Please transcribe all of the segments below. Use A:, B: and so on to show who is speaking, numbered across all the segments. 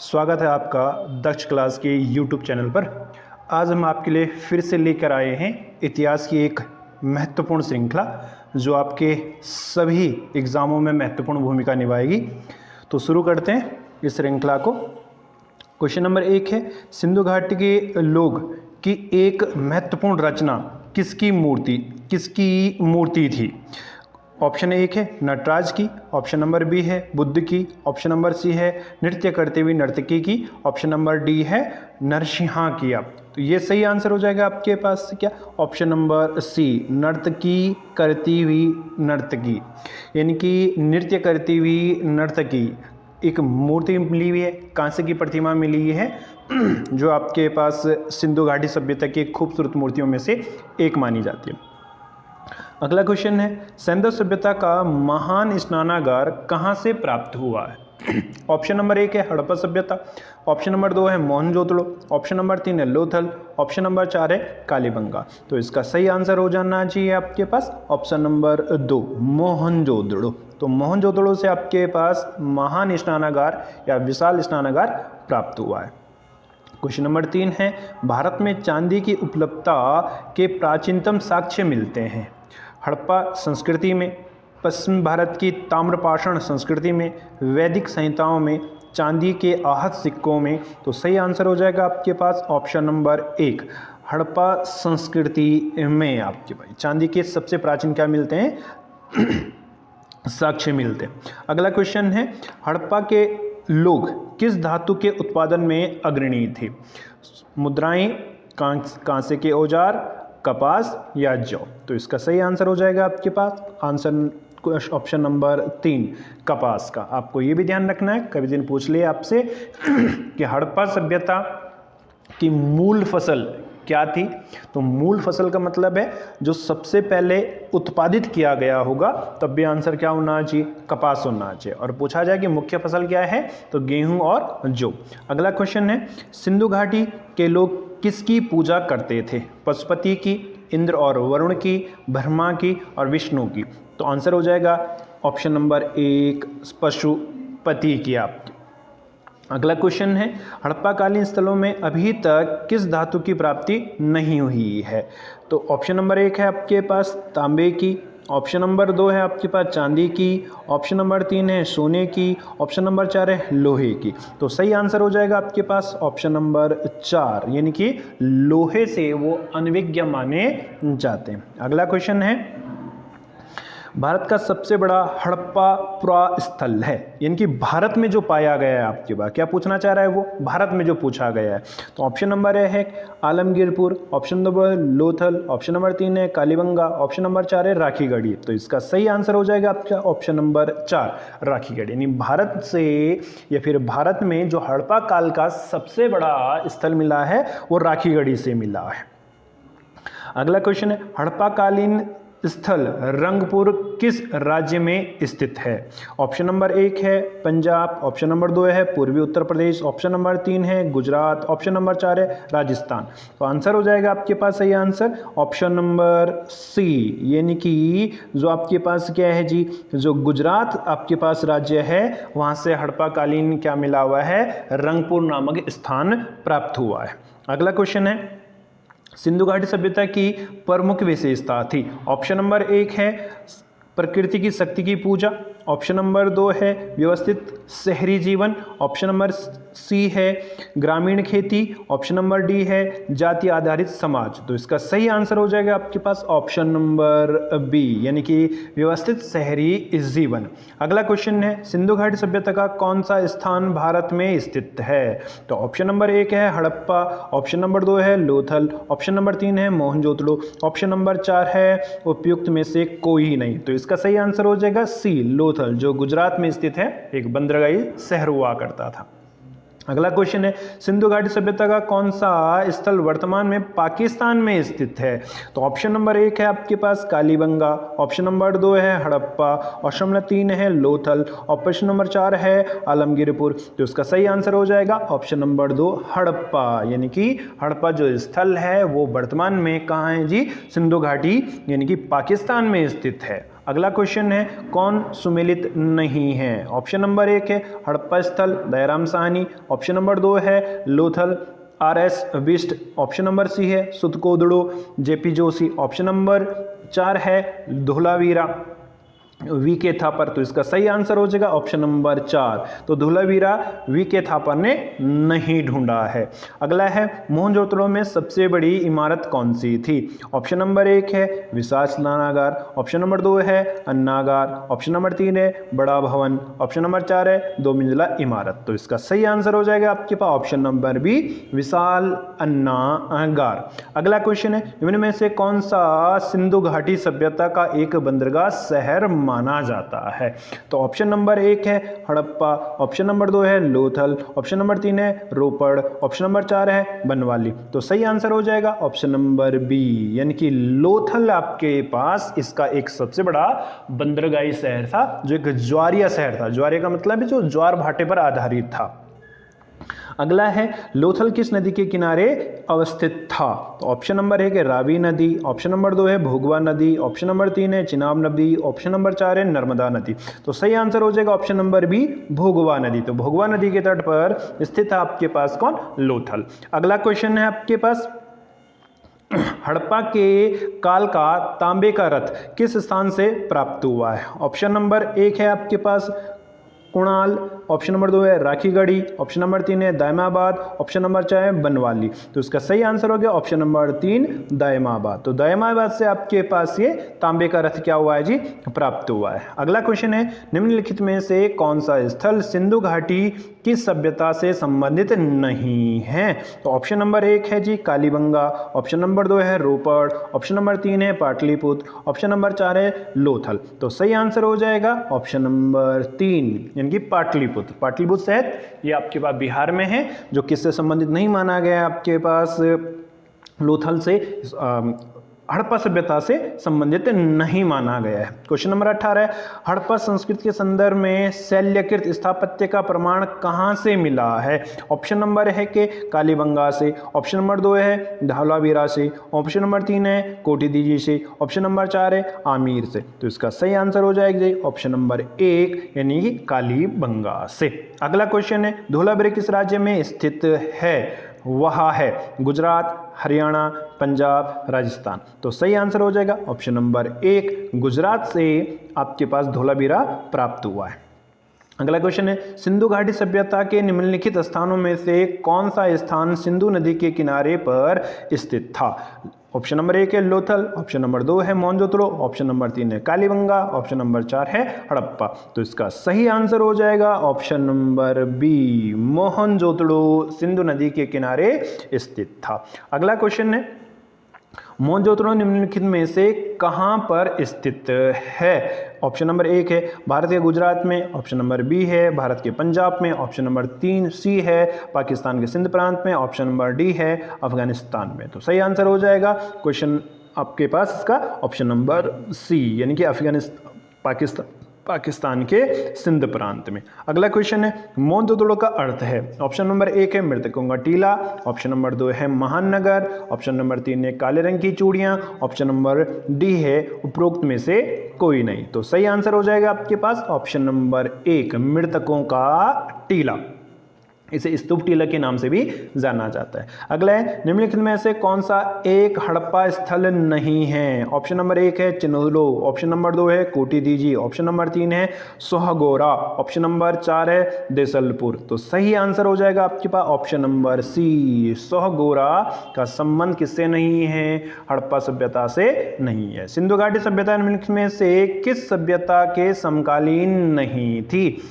A: स्वागत है आपका दक्ष क्लास के YouTube चैनल पर। आज हम आपके लिए फिर से लेकर आए हैं इतिहास की एक महत्वपूर्ण श्रृंखला जो आपके सभी एग्ज़ामों में महत्वपूर्ण भूमिका निभाएगी। तो शुरू करते हैं इस श्रृंखला को। क्वेश्चन नंबर 1 है, सिंधु घाटी के लोग की एक महत्वपूर्ण रचना किसकी मूर्ति थी? ऑप्शन 1 है नटराज की, ऑप्शन नंबर बी है बुद्ध की, ऑप्शन नंबर सी है नृत्य करते हुए नर्तकी की, ऑप्शन नंबर डी है नरसिंहा की। आप तो ये सही आंसर हो जाएगा आपके पास क्या? ऑप्शन नंबर सी, नर्तकी करती हुई नर्तकी, यानी कि नृत्य करती हुई नर्तकी। एक मूर्ति मिली हुई है, कांसे की प्रतिमा मिली है जो आपके पास सिंधु घाटी सभ्यता की खूबसूरत मूर्तियों में से एक मानी जाती है। अगला क्वेश्चन है, सिंधु सभ्यता का महान स्नानागार कहाँ से प्राप्त हुआ है? ऑप्शन नंबर 1 है हड़प्पा सभ्यता, ऑप्शन नंबर 2 है मोहनजोदड़ो, ऑप्शन नंबर 3 है लोथल, ऑप्शन नंबर 4 है कालीबंगा। तो इसका सही आंसर हो जाना चाहिए आपके पास ऑप्शन नंबर 2 मोहनजोदड़ो। तो मोहनजोदड़ो से आपके पास महान स्नानागार या विशाल स्नानागार प्राप्त हुआ है। क्वेश्चन नंबर 3 है, भारत में चांदी की उपलब्धता के प्राचीनतम साक्ष्य मिलते हैं? हड़प्पा संस्कृति में, पश्चिम भारत की ताम्रपाषाण संस्कृति में, वैदिक संहिताओं में, चांदी के आहत सिक्कों में। तो सही आंसर हो जाएगा आपके पास ऑप्शन नंबर 1 हड़प्पा संस्कृति में आपके पास चांदी के सबसे प्राचीन क्या मिलते हैं? साक्ष्य मिलते हैं। अगला क्वेश्चन है, हड़प्पा के लोग किस धातु के उत्पादन में अग्रणी थे? मुद्राएं, कांसे के औजार, कपास या जौ? तो इसका सही आंसर हो जाएगा आपके पास आंसर ऑप्शन नंबर 3 कपास का। आपको ये भी ध्यान रखना है, कभी दिन पूछ ले आपसे कि हड़प्पा सभ्यता की मूल फसल क्या थी? तो मूल फसल का मतलब है जो सबसे पहले उत्पादित किया गया होगा, तब भी आंसर क्या होना चाहिए? कपास होना चाहिए। और पूछा जाए कि मुख्य फसल क्या है, तो गेहूं और जौ। अगला क्वेश्चन है, सिंधु घाटी के लोग किसकी पूजा करते थे? पशुपति की, इंद्र और वरुण की, ब्रह्मा की और विष्णु की। तो आंसर हो जाएगा ऑप्शन नंबर 1 पशुपति की आपकी। अगला क्वेश्चन है, हड़प्पाकालीन स्थलों में अभी तक किस धातु की प्राप्ति नहीं हुई है? तो ऑप्शन नंबर 1 है आपके पास तांबे की, ऑप्शन नंबर 2 है आपके पास चांदी की, ऑप्शन नंबर 3 है सोने की, ऑप्शन नंबर 4 है लोहे की। तो सही आंसर हो जाएगा आपके पास ऑप्शन नंबर 4, यानी कि लोहे से वो अनविज्ञ माने जाते हैं। अगला क्वेश्चन है, भारत का सबसे बड़ा हड़प्पा पुरास्थल है, यानी कि भारत में जो पाया गया है आपके पास, क्या पूछना चाह रहा है वो? भारत में जो पूछा गया है। तो ऑप्शन नंबर है Alamgirpur, option number Lothal, option number 3 है कालीबंगा, ऑप्शन नंबर 4 है राखीगढ़ी। तो इसका सही आंसर हो जाएगा आपका ऑप्शन नंबर 4 राखीगढ़ी। यानी भारत से या फिर भारत में जो हड़प्पा काल का सबसे बड़ा स्थल मिला है वो राखीगढ़ी से मिला है। अगला क्वेश्चन है, हड़प्पा कालीन स्थल रंगपुर किस राज्य में स्थित है? ऑप्शन नंबर 1 है पंजाब, ऑप्शन नंबर 2 है पूर्वी उत्तर प्रदेश, ऑप्शन नंबर 3 है गुजरात, ऑप्शन नंबर 4 है राजस्थान। तो आंसर हो जाएगा आपके पास सही आंसर ऑप्शन नंबर सी, यानी कि जो आपके पास क्या है जी, जो गुजरात आपके पास राज्य है वहाँ से हड़प्पा कालीन क्या मिला हुआ है? रंगपुर नामक स्थान प्राप्त हुआ है। अगला क्वेश्चन है, सिंधु घाटी सभ्यता की प्रमुख विशेषता थी? ऑप्शन नंबर 1 है प्रकृति की शक्ति की पूजा, ऑप्शन नंबर 2 है व्यवस्थित शहरी जीवन, ऑप्शन नंबर सी है ग्रामीण खेती, ऑप्शन नंबर डी है जाति आधारित समाज। तो इसका सही आंसर हो जाएगा आपके पास ऑप्शन नंबर बी, यानी कि व्यवस्थित शहरी जीवन। अगला क्वेश्चन है, सिंधु घाटी सभ्यता का कौन सा स्थान भारत में स्थित है? तो ऑप्शन नंबर 1 है हड़प्पा, ऑप्शन नंबर 2 है लोथल, ऑप्शन नंबर 3 है मोहनजोदड़ो, ऑप्शन नंबर 4 है उपयुक्त में से कोई नहीं। तो इसका सही आंसर हो जाएगा सी लोथल, जो गुजरात में स्थित है, एक बंदरगाही शहर हुआ करता था। अगला क्वेश्चन है, सिंधु घाटी सभ्यता का कौन सा स्थल वर्तमान में पाकिस्तान में स्थित है? तो ऑप्शन नंबर 1 है आपके पास कालीबंगा, ऑप्शन नंबर 2 है हड़प्पा, ऑप्शन नंबर 3 है लोथल, ऑप्शन नंबर 4 है आलमगीरपुर। तो इसका सही आंसर हो जाएगा ऑप्शन नंबर 2 हड़प्पा, यानी कि हड़प्पा जो स्थल है वो वर्तमान में कहाँ है जी? सिंधु घाटी यानी कि पाकिस्तान में स्थित है। अगला क्वेश्चन है कौन सुमेलित नहीं है। ऑप्शन नंबर 1 है हड़प्पा स्थल दयाराम साहनी, ऑप्शन नंबर 2 है Lothal R S. Bisht, option number C है Surkotada J P. Joshi, option number 4 है धोलावीरा वी के थापर। तो इसका सही आंसर हो जाएगा ऑप्शन नंबर 4। तो धोलावीरा वी के थापर ने नहीं ढूंढा है। अगला है मोहनजोदड़ो में सबसे बड़ी इमारत कौन सी थी। ऑप्शन नंबर 1 है विशाल स्नानागार, ऑप्शन नंबर 2 है अन्नागार, ऑप्शन नंबर 3 है बड़ा भवन, ऑप्शन नंबर 4 है 2 मंजिला इमारत। तो इसका सही आंसर हो जाएगा आपके पास ऑप्शन नंबर बी विशाल अन्नागार। अगला क्वेश्चन है इनमें में से कौन सा सिंधु घाटी सभ्यता का एक बंदरगाह शहर माना जाता है। तो ऑप्शन नंबर 1 है हड़प्पा, ऑप्शन नंबर 2 है लोथल, ऑप्शन नंबर 3 है रोपड़, ऑप्शन नंबर 4 है बनवाली। तो सही आंसर हो जाएगा ऑप्शन नंबर बी यानी कि लोथल आपके पास इसका एक सबसे बड़ा बंदरगाही शहर था जो एक ज्वारिया शहर था। ज्वारिया का मतलब है जो ज्वार भाटे पर आधारित था। अगला है लोथल किस नदी के किनारे अवस्थित था। तो ऑप्शन नंबर 1 है रावी नदी, ऑप्शन नंबर 2 है भोगवा नदी, ऑप्शन नंबर 3 है चिनाब नदी, ऑप्शन नंबर 4 है नर्मदा नदी। तो सही आंसर हो जाएगा ऑप्शन नंबर बी भोगवा नदी। तो भोगवा नदी के तट पर स्थित है आपके पास कौन लोथल। अगला क्वेश्चन है आपके पास हड़प्पा के काल का तांबे का रथ किस स्थान से प्राप्त हुआ है। ऑप्शन नंबर 1 है आपके पास कुणाल, ऑप्शन नंबर 2 है राखीगढ़ी, ऑप्शन नंबर 3 है दायमाबाद, ऑप्शन नंबर 4 है बनवाली। तो इसका सही आंसर हो गया ऑप्शन नंबर 3 दायमाबाद। तो दायमाबाद से आपके पास ये तांबे का रथ क्या हुआ है जी प्राप्त हुआ है। अगला क्वेश्चन है निम्नलिखित में से कौन सा स्थल सिंधु घाटी की सभ्यता से संबंधित नहीं है। तो ऑप्शन नंबर 1 है जी कालीबंगा, ऑप्शन नंबर 2 है रोपड़, ऑप्शन नंबर 3 है पाटलिपुत्र, ऑप्शन नंबर 4 है लोथल। तो सही आंसर हो जाएगा ऑप्शन नंबर 3 यानी कि पाटलिपुत्र। पाटलिपुत्र शहर ये आपके पास बिहार में है जो किससे संबंधित नहीं माना गया है आपके पास लोथल से हड़प्पा सभ्यता से संबंधित नहीं माना गया है। क्वेश्चन नंबर 18 है हड़प्पा संस्कृति के संदर्भ में शैल्यकृत स्थापत्य का प्रमाण कहां से मिला है। ऑप्शन नंबर है कि कालीबंगा से, ऑप्शन नंबर 2 है धौलावीरा से, ऑप्शन नंबर 3 है कोटिदीजी से, ऑप्शन नंबर 4 है आमीर से। तो इसका सही आंसर हो जाएगा ऑप्शन नंबर 1 यानी कि कालीबंगा से। अगला क्वेश्चन है धौलावीरा किस राज्य में स्थित है। वह है गुजरात, हरियाणा, पंजाब, राजस्थान। तो सही आंसर हो जाएगा ऑप्शन नंबर 1 गुजरात से आपके पास धौलावीरा प्राप्त हुआ है। अगला क्वेश्चन है सिंधु घाटी सभ्यता के निम्नलिखित स्थानों में से कौन सा स्थान सिंधु नदी के किनारे पर स्थित था। ऑप्शन नंबर 1 है लोथल, ऑप्शन नंबर 2 है मोहनजोदड़ो, ऑप्शन नंबर 3 है कालीबंगा, ऑप्शन नंबर 4 है हड़प्पा। तो इसका सही आंसर हो जाएगा option number B Mohenjodaro Sindhu नदी के किनारे स्थित था। अगला क्वेश्चन है मोहनजोदड़ो निम्नलिखित में से कहां पर स्थित है। ऑप्शन नंबर 1 है भारत के गुजरात में, ऑप्शन नंबर बी है भारत के पंजाब में, ऑप्शन नंबर 3 सी है पाकिस्तान के सिंध प्रांत में, ऑप्शन नंबर डी है अफगानिस्तान में। तो सही आंसर हो जाएगा क्वेश्चन आपके पास इसका ऑप्शन नंबर सी यानी कि पाकिस्तान के सिंध प्रांत में। अगला क्वेश्चन है मोहनजोदड़ो का अर्थ है। ऑप्शन नंबर 1 है मृतकों का टीला, ऑप्शन नंबर 2 है महान नगर, ऑप्शन नंबर 3 है काले रंग की चूड़ियां, ऑप्शन नंबर डी है उपरोक्त में से कोई नहीं। तो सही आंसर हो जाएगा आपके पास ऑप्शन नंबर 1 मृतकों का टीला। इसे स्तूप टीला के नाम से भी जाना जाता है। अगला है निम्नलिखित में से कौन सा एक हड़प्पा स्थल नहीं है। ऑप्शन नंबर 1 है चिन्होलो, ऑप्शन नंबर 2 है कोटिदीजी, ऑप्शन नंबर 3 है सोहगोरा, ऑप्शन नंबर 4 है देसलपुर। तो सही आंसर हो जाएगा आपके पास ऑप्शन नंबर सी सोहगोरा का संबंध किससे नहीं है हड़प्पा सभ्यता से नहीं है। सिंधु घाटी सभ्यता निम्नलिखित में से किस सभ्यता के समकालीन नहीं थी।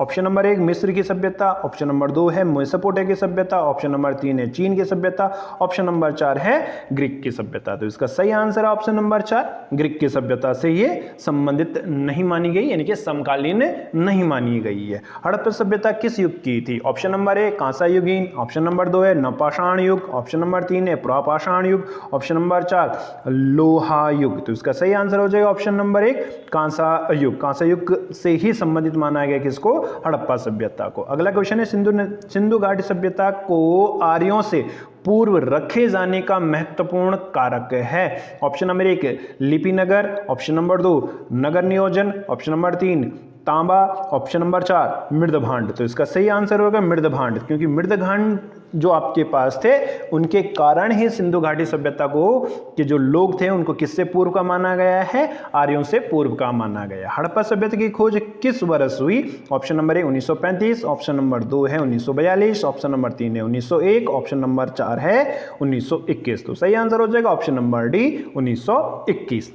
A: ऑप्शन नंबर 1 मिस्र की सभ्यता, ऑप्शन नंबर 2 है मेसोपोटामिया की सभ्यता, ऑप्शन नंबर 3 है चीन की सभ्यता, ऑप्शन नंबर 4 है ग्रीक की सभ्यता। तो इसका सही आंसर है ऑप्शन नंबर 4 ग्रीक की सभ्यता से ये संबंधित नहीं मानी गई यानी कि समकालीन नहीं मानी गई है। हड़प्पा सभ्यता किस युग की थी। ऑप्शन नंबर 1 कांसा युगीन, ऑप्शन नंबर 2 है नवपाषाण युग, ऑप्शन नंबर 3 है प्रापाषाण युग, ऑप्शन नंबर 4 लोहा युग। तो इसका सही आंसर हो जाएगा ऑप्शन नंबर 1 कांसा युग। कांसा युग से ही संबंधित माना गया किसको हड़प्पा सभ्यता को। अगला क्वेश्चन है, सिंधु घाटी सभ्यता को आर्यों से पूर्व रखे जाने का महत्वपूर्ण कारक है। ऑप्शन नंबर 1 लिपि नगर, ऑप्शन नंबर 2 नगर नियोजन, ऑप्शन नंबर 3 तांबा, ऑप्शन नंबर 4 मृदभांड। तो इसका सही आंसर होगा मृदभांड, क्योंकि मृदभांड जो आपके पास थे उनके कारण ही सिंधु घाटी सभ्यता को के जो लोग थे उनको किससे पूर्व का माना गया है, आर्यों से पूर्व का माना गया। हड़प्पा सभ्यता की खोज किस वर्ष हुई? ऑप्शन नंबर 1 1935, ऑप्शन नंबर 2 है 1942, ऑप्शन नंबर 3 है 1901, ऑप्शन नंबर 4 है 1921। तो सही आंसर हो जाएगा ऑप्शन नंबर डी 1921।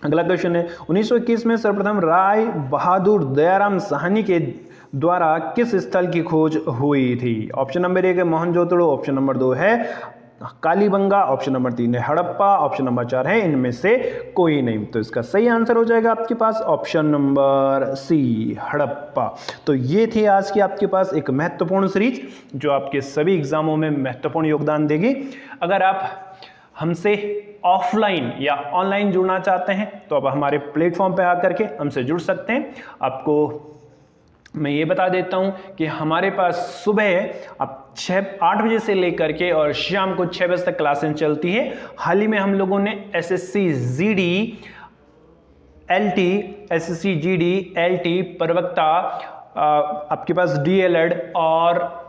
A: अगला क्वेश्चन है, 1921 में सर्वप्रथम राय बहादुर दयाराम साहनी के द्वारा किस स्थल की खोज हुई थी? ऑप्शन नंबर 1 है मोहनजोदड़ो, ऑप्शन नंबर 2 है कालीबंगा, ऑप्शन नंबर 3 है हड़प्पा, ऑप्शन नंबर 4 है इनमें से कोई नहीं। तो इसका सही आंसर हो जाएगा आपके पास ऑप्शन नंबर सी हड़प्पा। तो ये थी आज की आपके पास एक महत्वपूर्ण सीरीज जो आपके सभी एग्जामों में महत्वपूर्ण योगदान देगी। अगर आप हमसे ऑफलाइन या ऑनलाइन जुड़ना चाहते हैं तो आप हमारे प्लेटफॉर्म पे आकर के हमसे जुड़ सकते हैं। आपको मैं ये बता देता हूं कि हमारे पास सुबह आप 8 बजे से लेकर के और शाम को 6 बजे तक क्लासें चलती है। हाल ही में हम लोगों ने SSC GD LT, SSC GD LT प्रवक्ता, आपके पास डीएलएड और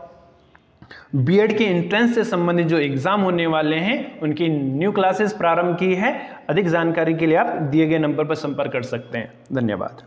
A: बीएड के एंट्रेंस से संबंधित जो एग्जाम होने वाले हैं उनकी न्यू क्लासेस प्रारंभ की है। अधिक जानकारी के लिए आप दिए गए नंबर पर संपर्क कर सकते हैं। धन्यवाद।